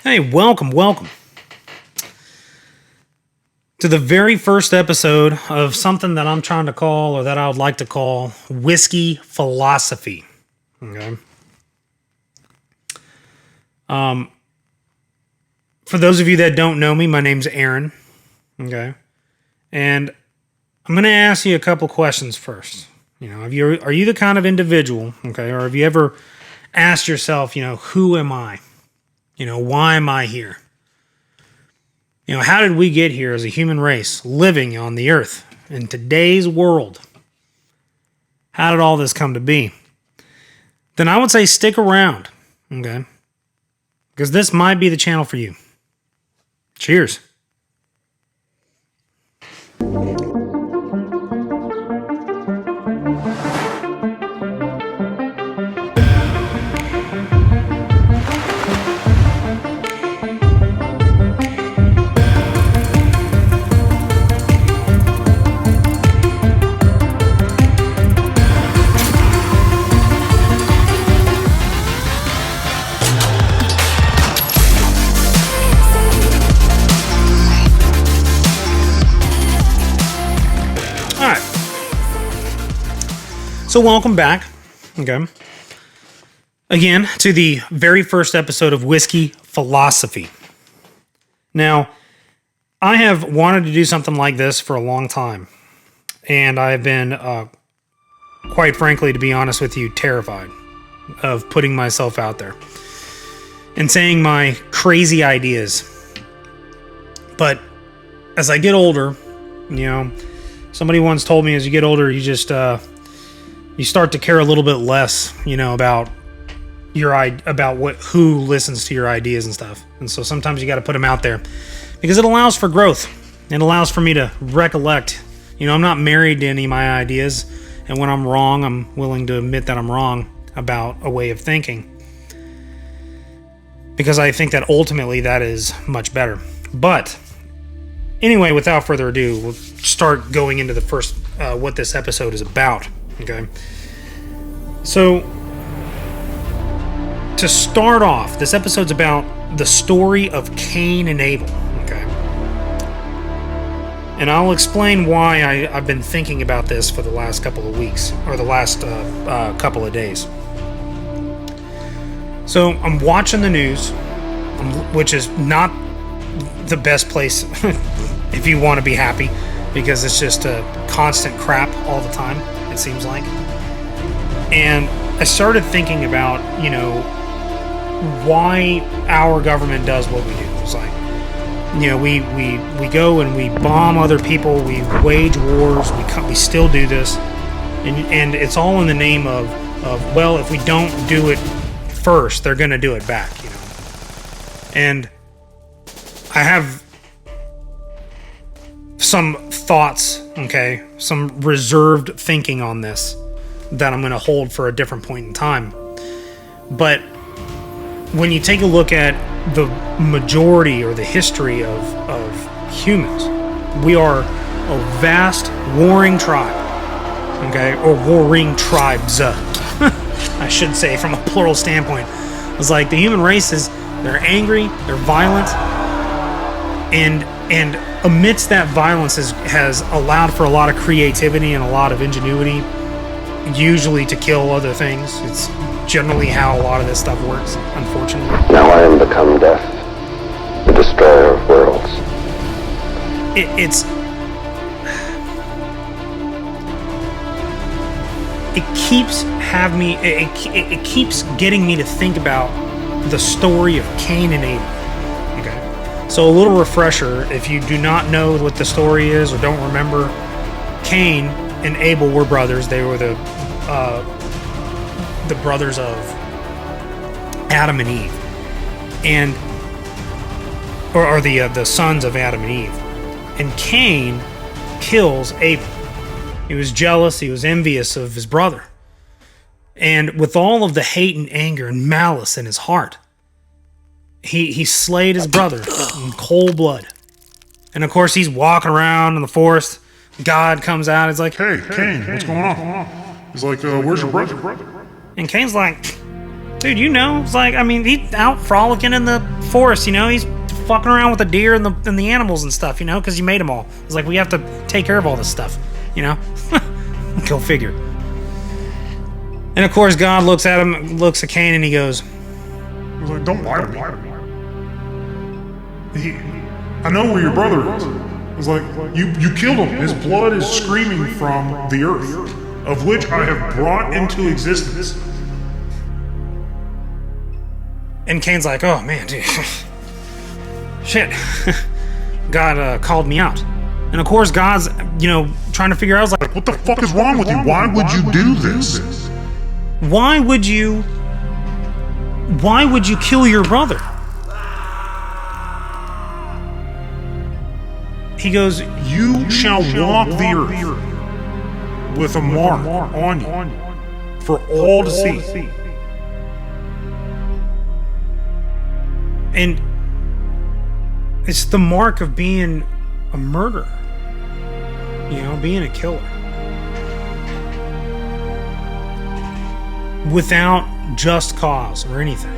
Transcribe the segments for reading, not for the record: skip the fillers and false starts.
Hey, welcome to the very first episode of something that I'm trying to call, or that I would like to call, Whiskey Philosophy. Okay. For those of you that don't know me, my name's Aaron. Okay. And I'm going to ask you a couple questions first. Are you the kind of individual, okay, or have you ever asked yourself, who am I? Why am I here? How did we get here as a human race living on the earth in today's world? How did all this come to be? Then I would say stick around, okay? Because this might be the channel for you. Cheers. So welcome back, okay, again, to the very first episode of Whiskey Philosophy. Now, I have wanted to do something like this for a long time, and I've been, quite frankly, to be honest with you, terrified of putting myself out there and saying my crazy ideas. But as I get older, somebody once told me as you get older, you start to care a little bit less, about who listens to your ideas and stuff. And so sometimes you got to put them out there because it allows for growth. It allows for me to recollect. I'm not married to any of my ideas, and when I'm wrong, I'm willing to admit that I'm wrong about a way of thinking, because I think that ultimately that is much better. But anyway, without further ado, we'll start going into the first what this episode is about. Okay, so to start off, this episode's about the story of Cain and Abel. Okay, and I'll explain why I've been thinking about this for the last couple of weeks, or the last couple of days. So I'm watching the news, which is not the best place if you want to be happy, because it's just a constant crap all the time, it seems like. And I started thinking about, why our government does what we do. It's like, we go and we bomb other people, we wage wars, we still do this, and it's all in the name of well, if we don't do it first, they're going to do it back, And I have some thoughts, okay, some reserved thinking on this that I'm going to hold for a different point in time. But when you take a look at the majority or the history of humans, we are a vast warring tribe, okay, or warring tribes, I should say, from a plural standpoint. It's like the human race they're angry, they're violent, and amidst that violence has allowed for a lot of creativity and a lot of ingenuity, usually to kill other things. It's generally how a lot of this stuff works, unfortunately. Now I am become death, the destroyer of worlds. It keeps getting me to think about the story of Cain and Abel. Okay, so a little refresher, if you do not know what the story is or don't remember, Cain and Abel were brothers. They were the brothers of Adam and Eve, or the sons of Adam and Eve. And Cain kills Abel. He was jealous. He was envious of his brother, and with all of the hate and anger and malice in his heart, he slayed his brother in cold blood. And of course, he's walking around in the forest. God comes out. He's like, Hey, Cain, what's going on? He's like, where's your brother? And Cain's like, Dude, it's like, I mean, he's out frolicking in the forest, he's fucking around with the deer and the animals and stuff, because you made them all. It's like, we have to take care of all this stuff, Go figure. And of course, God looks at Cain, and he goes, He's like, don't lie to me. I know where your brother is. It's like, you killed him. His blood is screaming from the earth, of which I have brought into existence. And Cain's like, oh man, dude. Shit. God called me out. And of course, God's, trying to figure out, like, what the fuck is wrong with you? Why would you do this? Why would you kill your brother? He goes, you shall walk the earth with a mark on you for all to see. And it's the mark of being a murderer, being a killer. Without just cause or anything.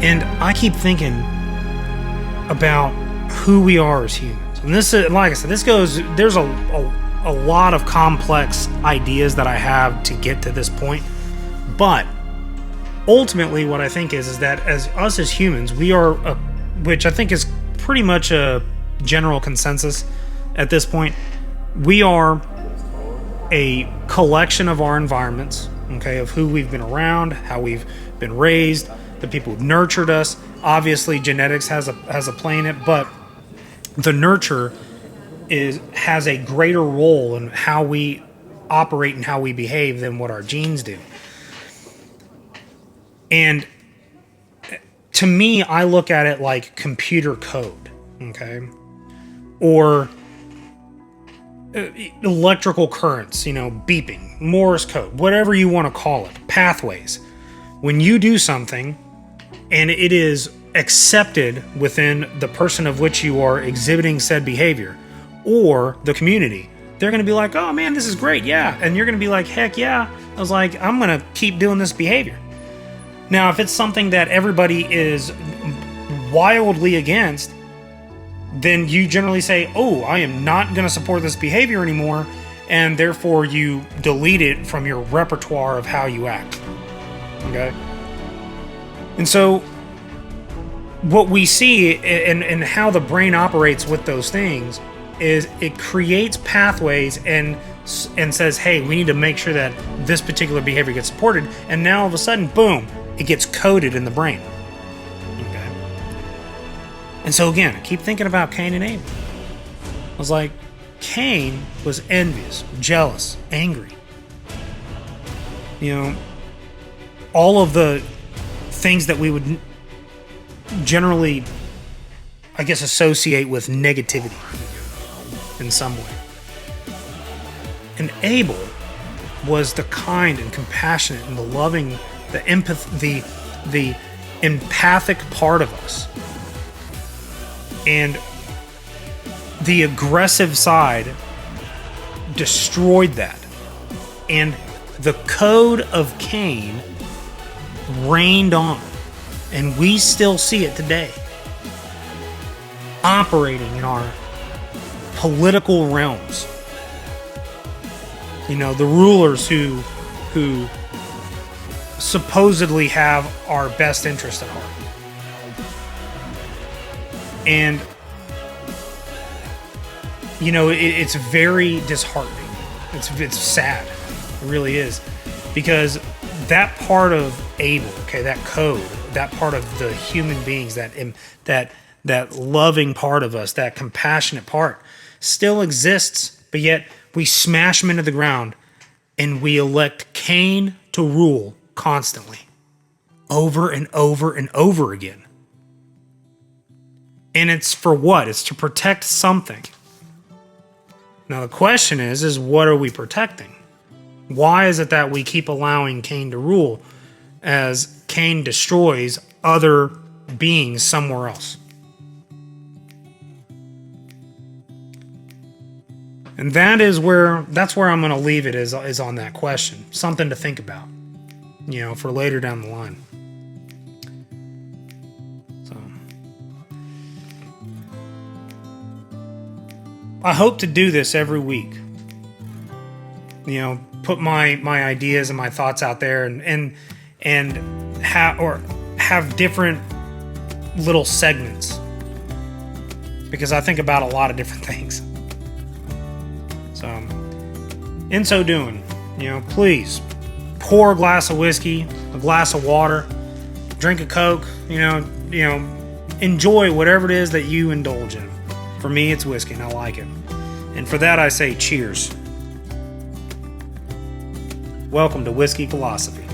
And I keep thinking about who we are as humans. And this is, like I said, there's a lot of complex ideas that I have to get to this point. But ultimately what I think is that as us as humans, we are, which I think is pretty much a general consensus at this point, we are a collection of our environments, okay, of who we've been around, how we've been raised, the people who've nurtured us. Obviously, genetics has a play in it, but the nurture has a greater role in how we operate and how we behave than what our genes do. And to me, I look at it like computer code, okay, or electrical currents, beeping, Morse code, whatever you want to call it, pathways. When you do something and it is accepted within the person of which you are exhibiting said behavior or the community, they're going to be like, oh man, this is great, yeah. And you're going to be like, heck yeah. I was like, I'm going to keep doing this behavior. Now, if it's something that everybody is wildly against, then you generally say, oh, I am not going to support this behavior anymore, and therefore you delete it from your repertoire of how you act. Okay? And so what we see and how the brain operates with those things is it creates pathways and says, hey, we need to make sure that this particular behavior gets supported, and now all of a sudden, boom, it gets coded in the brain. Okay? And so again, I keep thinking about Cain and Abel. I was like, Cain was envious, jealous, angry. All of the things that we would generally, I guess, associate with negativity in some way. And Abel was the kind and compassionate and the loving, the empathic part of us. And the aggressive side destroyed that. And the code of Cain reigned on. And we still see it today. Operating in our political realms. The rulers who supposedly have our best interest at heart. And it's very disheartening. It's sad. It really is. Because that part of Abel, okay, that code, that part of the human beings, that loving part of us, that compassionate part, still exists, but yet we smash them into the ground and we elect Cain to rule constantly, over and over and over again. And it's for what? It's to protect something. Now the question is what are we protecting? Why is it that we keep allowing Cain to rule as Cain destroys other beings somewhere else? And that's where I'm going to leave it is on that question. Something to think about. for later down the line. So I hope to do this every week. Put my ideas and my thoughts out there, and have different little segments, because I think about a lot of different things. So in so doing, please pour a glass of whiskey, a glass of water, drink a Coke, enjoy whatever it is that you indulge in. For me, it's whiskey, and I like it. And for that, I say cheers. Welcome to Whiskey Philosophy.